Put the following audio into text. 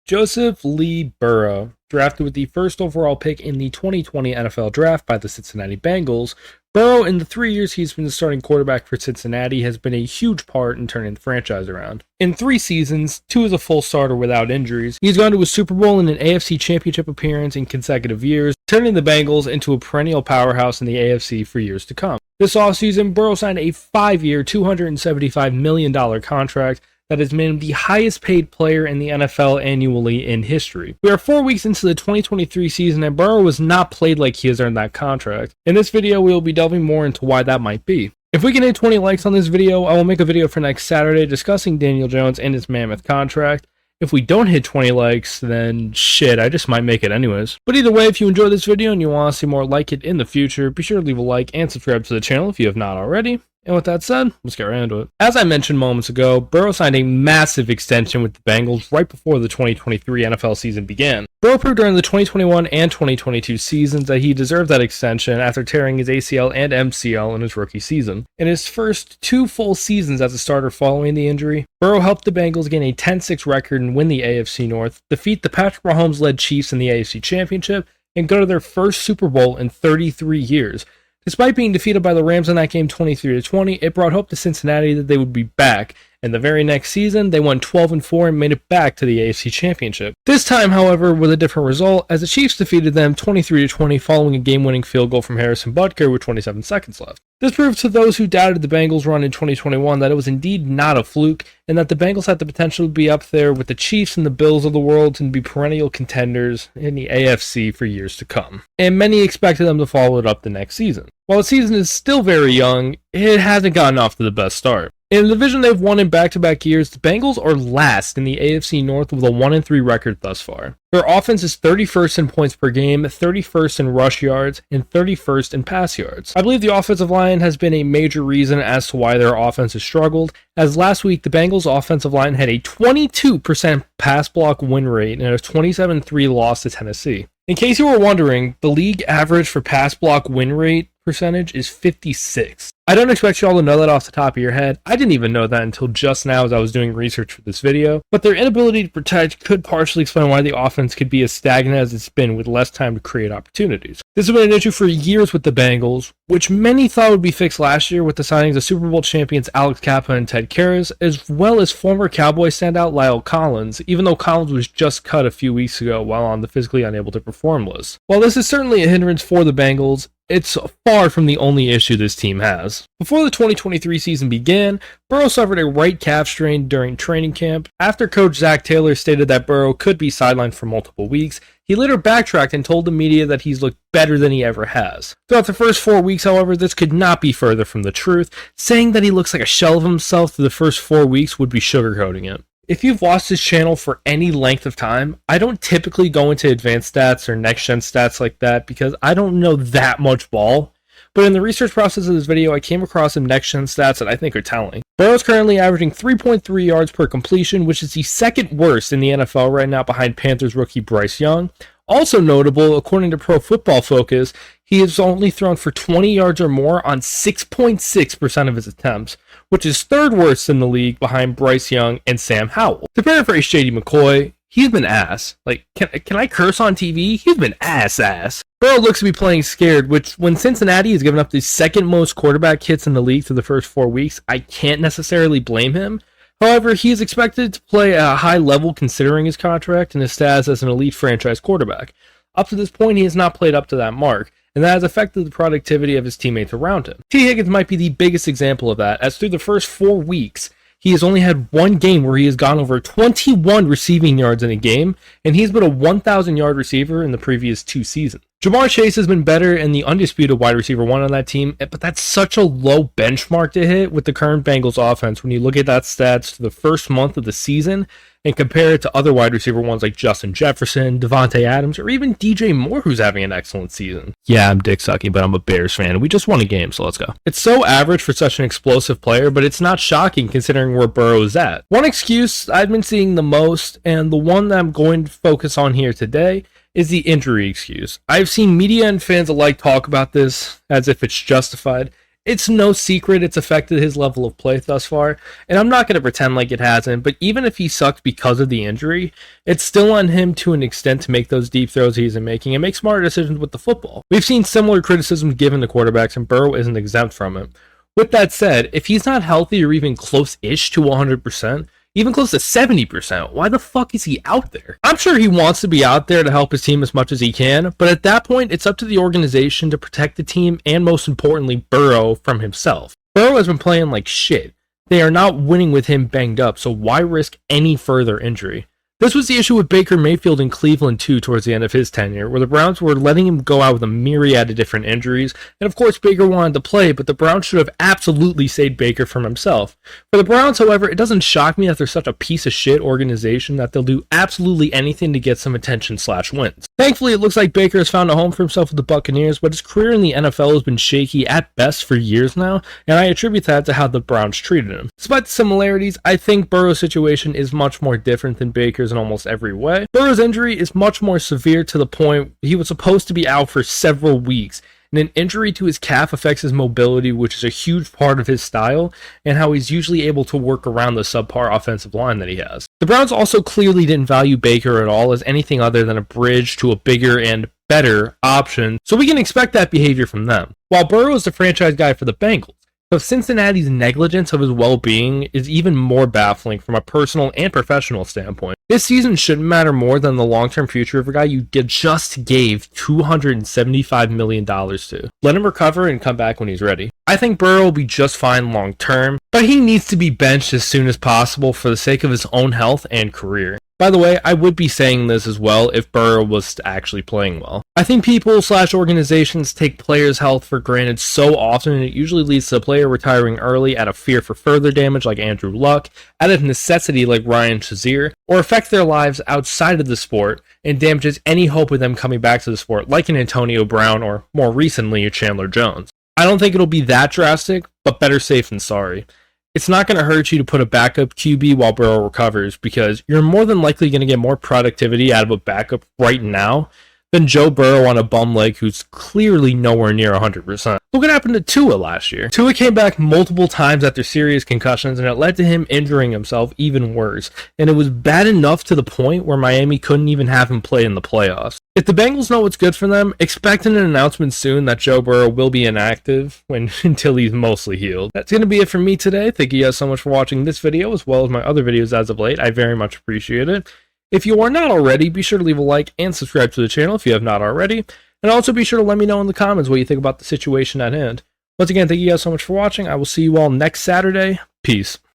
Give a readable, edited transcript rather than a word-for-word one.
Joseph Lee Burrow, drafted with the first overall pick in the 2020 NFL Draft by the Cincinnati Bengals. Burrow, in the 3 years he's been the starting quarterback for Cincinnati, has been a huge part in turning the franchise around. In 3 seasons, 2 as a full starter without injuries, he's gone to a Super Bowl and an AFC Championship appearance in consecutive years, turning the Bengals into a perennial powerhouse in the AFC for years to come. This offseason, Burrow signed a 5-year, $275 million contract that has made him the highest paid player in the NFL annually in history. We are 4 weeks into the 2023 season and Burrow has not played like he has earned that contract. In this video, we will be delving more into why that might be. If we can hit 20 likes on this video, I will make a video for next Saturday discussing Daniel Jones and his mammoth contract. If we don't hit 20 likes, then shit, I just might make it anyways. But either way, if you enjoyed this video and you want to see more like it in the future, be sure to leave a like and subscribe to the channel if you have not already. And with that said, let's get right into it. As I mentioned moments ago, Burrow signed a massive extension with the Bengals right before the 2023 NFL season began. Burrow proved during the 2021 and 2022 seasons that he deserved that extension after tearing his ACL and MCL in his rookie season. In his first 2 full seasons as a starter following the injury, Burrow helped the Bengals gain a 10-6 record and win the AFC North, defeat the Patrick Mahomes-led Chiefs in the AFC Championship, and go to their first Super Bowl in 33 years. Despite being defeated by the Rams in that game 23-20, it brought hope to Cincinnati that they would be back, and the very next season, they won 12-4 and made it back to the AFC Championship. This time, however, with a different result, as the Chiefs defeated them 23-20 following a game-winning field goal from Harrison Butker with 27 seconds left. This proved to those who doubted the Bengals' run in 2021 that it was indeed not a fluke, and that the Bengals had the potential to be up there with the Chiefs and the Bills of the world and be perennial contenders in the AFC for years to come. And many expected them to follow it up the next season. While the season is still very young, it hasn't gotten off to the best start. In the division they've won in back-to-back years, the Bengals are last in the AFC North with a 1-3 record thus far. Their offense is 31st in points per game, 31st in rush yards, and 31st in pass yards. I believe the offensive line has been a major reason as to why their offense has struggled, as last week the Bengals offensive line had a 22% pass block win rate and a 27-3 loss to Tennessee. In case you were wondering, the league average for pass block win rate percentage is 56. I don't expect you all to know that off the top of your head. I didn't even know that until just now as I was doing research for this video, but their inability to protect could partially explain why the offense could be as stagnant as it's been with less time to create opportunities. This has been an issue for years with the Bengals, which many thought would be fixed last year with the signings of Super Bowl champions Alex Kappa and Ted Karras, as well as former Cowboy standout Lyle Collins, even though Collins was just cut a few weeks ago while on the physically unable to perform list. While this is certainly a hindrance for the Bengals, it's far from the only issue this team has. Before the 2023 season began, Burrow suffered a right calf strain during training camp. After coach Zach Taylor stated that Burrow could be sidelined for multiple weeks, he later backtracked and told the media that he's looked better than he ever has. Throughout the first 4 weeks, however, this could not be further from the truth. Saying that he looks like a shell of himself through the first 4 weeks would be sugarcoating it. If you've watched this channel for any length of time, I don't typically go into advanced stats or NextSh Stats like that because I don't know that much ball. But in the research process of this video, I came across some NextSh Stats that I think are telling. Burrow's currently averaging 3.3 yards per completion, which is the second worst in the NFL right now behind Panthers rookie Bryce Young. Also notable, according to Pro Football Focus, he has only thrown for 20 yards or more on 6.6% of his attempts, which is third worst in the league behind Bryce Young and Sam Howell. To paraphrase Shady McCoy, he's been ass. Like, can I curse on TV? He's been ass. Burrow looks to be playing scared, which when Cincinnati has given up the second most quarterback hits in the league through the first 4 weeks, I can't necessarily blame him. However, he is expected to play at a high level considering his contract and his status as an elite franchise quarterback. Up to this point, he has not played up to that mark, and that has affected the productivity of his teammates around him. T. Higgins might be the biggest example of that, as through the first 4 weeks, he has only had one game where he has gone over 21 receiving yards in a game, and he's been a 1,000-yard receiver in the previous 2 seasons. Jamar Chase has been better and the undisputed wide receiver 1 on that team, but that's such a low benchmark to hit with the current Bengals offense when you look at that stats to the first month of the season and compare it to other wide receiver ones like Justin Jefferson, Devontae Adams, or even DJ Moore, who's having an excellent season. Yeah, I'm dick sucking, but I'm a Bears fan, and we just won a game, so let's go. It's so average for such an explosive player, but it's not shocking considering where Burrow is at. One excuse I've been seeing the most, and the one that I'm going to focus on here today, is the injury excuse. I've seen media and fans alike talk about this as if it's justified. It's no secret it's affected his level of play thus far, and I'm not going to pretend like it hasn't, but even if he sucked because of the injury, it's still on him to an extent to make those deep throws he isn't making and make smarter decisions with the football. We've seen similar criticism given to quarterbacks, and Burrow isn't exempt from it. With that said, if he's not healthy or even close-ish to 100%, even close to 70%, why the fuck is he out there? I'm sure he wants to be out there to help his team as much as he can, but at that point, it's up to the organization to protect the team and, most importantly, Burrow from himself. Burrow has been playing like shit. They are not winning with him banged up, so why risk any further injury? This was the issue with Baker Mayfield in Cleveland too towards the end of his tenure, where the Browns were letting him go out with a myriad of different injuries, and of course Baker wanted to play, but the Browns should have absolutely saved Baker from himself. For the Browns, however, it doesn't shock me that they're such a piece of shit organization that they'll do absolutely anything to get some attention/wins. Thankfully, it looks like Baker has found a home for himself with the Buccaneers, but his career in the NFL has been shaky at best for years now, and I attribute that to how the Browns treated him. Despite the similarities, I think Burrow's situation is much more different than Baker's in almost every way. Burrow's injury is much more severe to the point he was supposed to be out for several weeks, and an injury to his calf affects his mobility, which is a huge part of his style and how he's usually able to work around the subpar offensive line that he has. The Browns also clearly didn't value Baker at all as anything other than a bridge to a bigger and better option, so we can expect that behavior from them. While Burrow is the franchise guy for the Bengals, so Cincinnati's negligence of his well-being is even more baffling from a personal and professional standpoint. This season shouldn't matter more than the long-term future of a guy you just gave $275 million to. Let him recover and come back when he's ready. I think Burrow will be just fine long-term, but he needs to be benched as soon as possible for the sake of his own health and career. By the way, I would be saying this as well if Burrow was actually playing well. I think people/organizations take players' health for granted so often, and it usually leads to a player retiring early out of fear for further damage like Andrew Luck, out of necessity like Ryan Shazier, or affect their lives outside of the sport and damages any hope of them coming back to the sport like an Antonio Brown or, more recently, a Chandler Jones. I don't think it'll be that drastic, but better safe than sorry. It's not going to hurt you to put a backup QB while Burrow recovers, because you're more than likely going to get more productivity out of a backup right now than Joe Burrow on a bum leg who's clearly nowhere near 100%. Look what happened to Tua last year. Tua came back multiple times after serious concussions, and it led to him injuring himself even worse. And it was bad enough to the point where Miami couldn't even have him play in the playoffs. If the Bengals know what's good for them, expect an announcement soon that Joe Burrow will be inactive until he's mostly healed. That's going to be it from me today. Thank you guys so much for watching this video as well as my other videos as of late. I very much appreciate it. If you are not already, be sure to leave a like and subscribe to the channel if you have not already. And also be sure to let me know in the comments what you think about the situation at hand. Once again, thank you guys so much for watching. I will see you all next Saturday. Peace.